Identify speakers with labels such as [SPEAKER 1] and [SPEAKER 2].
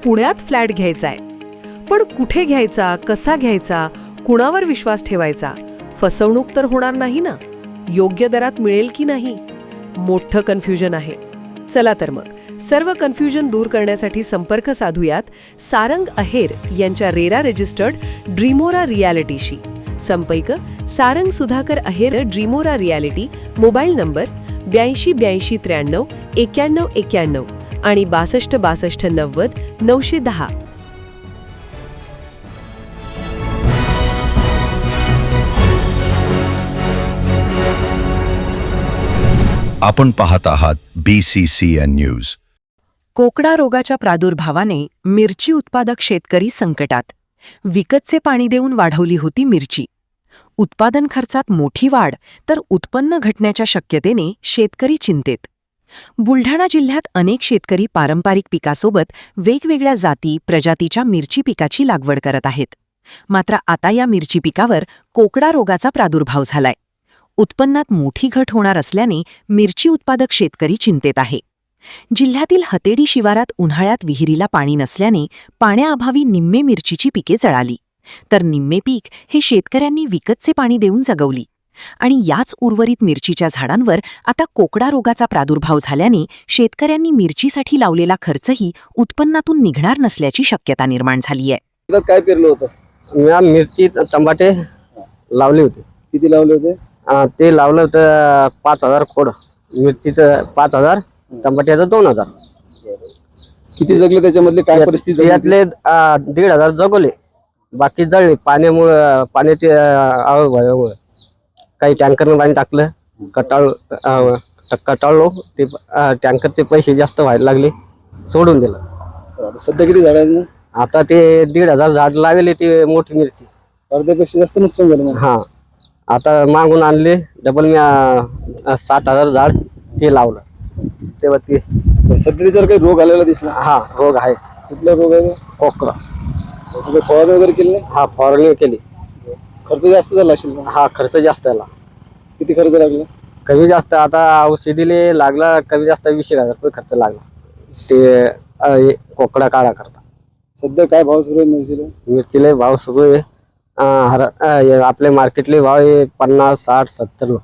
[SPEAKER 1] पुण्यात फ्लॅट घ्यायचा आहे. पण कुठे घ्यायचा, कसा घ्यायचा, कुणावर विश्वास ठेवायचा? फसवणूक तर होणार नाही ना? योग्य दरात मिळेल की नाही? मोठं कन्फ्युजन आहे. चला तर मग सर्व कन्फ्युजन दूर करण्यासाठी संपर्क साधूयात सारंग अहेर यांच्या रेरा रजिस्टर्ड ड्रीमोरा रियालिटीशी. संपर्क सारंग सुधाकर अहेर, ड्रीमोरा रियालिटी. मोबाईल नंबर 82 83 93 91 91 आणि 62 62 90 910.
[SPEAKER 2] आपण पाहत आहात BCCN न्यूज.
[SPEAKER 1] कोकडा रोगाच्या प्रादुर्भावाने मिरची उत्पादक शेतकरी संकटात. विकतचे पाणी देऊन वाढवली होती मिरची. उत्पादन खर्चात मोठी वाढ तर उत्पन्न घटण्याच्या शक्यतेने शेतकरी चिंतेत. बुलढाणा जिल्ह्यात अनेक शेतकरी पारंपरिक पिकासोबत वेगवेगळ्या जाती प्रजातीच्या मिरची पिकाची लागवड करत आहेत. मात्र आता या मिरची पिकावर कोकडा रोगाचा प्रादुर्भाव झालाय. उत्पन्नात मोठी घट होणार असल्याने मिरची उत्पादक शेतकरी चिंतेत आहे. जिल्ह्यातील हतेडी शिवारात उन्हाळ्यात विहिरीला पाणी नसल्याने पाण्याअभावी निम्मे मिरचीची पिके जळाली, तर निम्मे पीक हे शेतकऱ्यांनी विकतचे पाणी देऊन जगवली. आणि याच उर्वरित मिरचीच्या झाडांवर आता कोकडा रोगाचा प्रादुर्भाव झाल्याने शेतकऱ्यांनी मिरचीसाठी लावलेला खर्चही उत्पन्नातून निघणार नसल्याची शक्यता निर्माण झाली आहे.
[SPEAKER 3] काय पेरलं होतं?
[SPEAKER 4] मी मिरची टमाटे लावले होते.
[SPEAKER 3] किती लावले होते?
[SPEAKER 4] ते लावलं होतं 5,000 खोड. मिरचीचं 5,000, टमाट्याचं 2,000.
[SPEAKER 3] किती जगले त्याच्यामधले? काय परिस्थिती?
[SPEAKER 4] यातले 1,500 जगवले, बाकी जळले पाण्याचे अभावामुळे. काही टँकरनं पाणी टाकलं, कटाळलो. ते टँकरचे पैसे जास्त व्हायला लागले, सोडून दिलं.
[SPEAKER 3] सध्या किती झाड आहेत?
[SPEAKER 4] आता ते 1,500 झाड लावले. ते मोठी मिरची
[SPEAKER 3] अर्ध्यापेक्षा जास्त नुकसान झालं.
[SPEAKER 4] हा, आता मागून आणले डबल. मी 7,000 झाड ते लावलं. तेव्हा ते
[SPEAKER 3] सध्या त्याच्यावर काही रोग आलेला दिसला?
[SPEAKER 4] हा, रोग आहे.
[SPEAKER 3] कुठला रोग आहे?
[SPEAKER 4] कोकरा.
[SPEAKER 3] फवारणी वगैरे केली नाही?
[SPEAKER 4] हा, फवारणी केली.
[SPEAKER 3] खर्च जास्त झाला असेल?
[SPEAKER 4] हा, खर्च जास्त आला.
[SPEAKER 3] किती खर्च लागला?
[SPEAKER 4] कमी जास्त आता औषधीले लागला, कमी जास्त 20,000 रुपये खर्च लागला ते कोकडा काढा करता.
[SPEAKER 3] सध्या काय भाव सुरू आहे मिरचीला?
[SPEAKER 4] मिरचीले भाव सुरू आहे. आपले मार्केटले भाव आहे 50, 60, 70.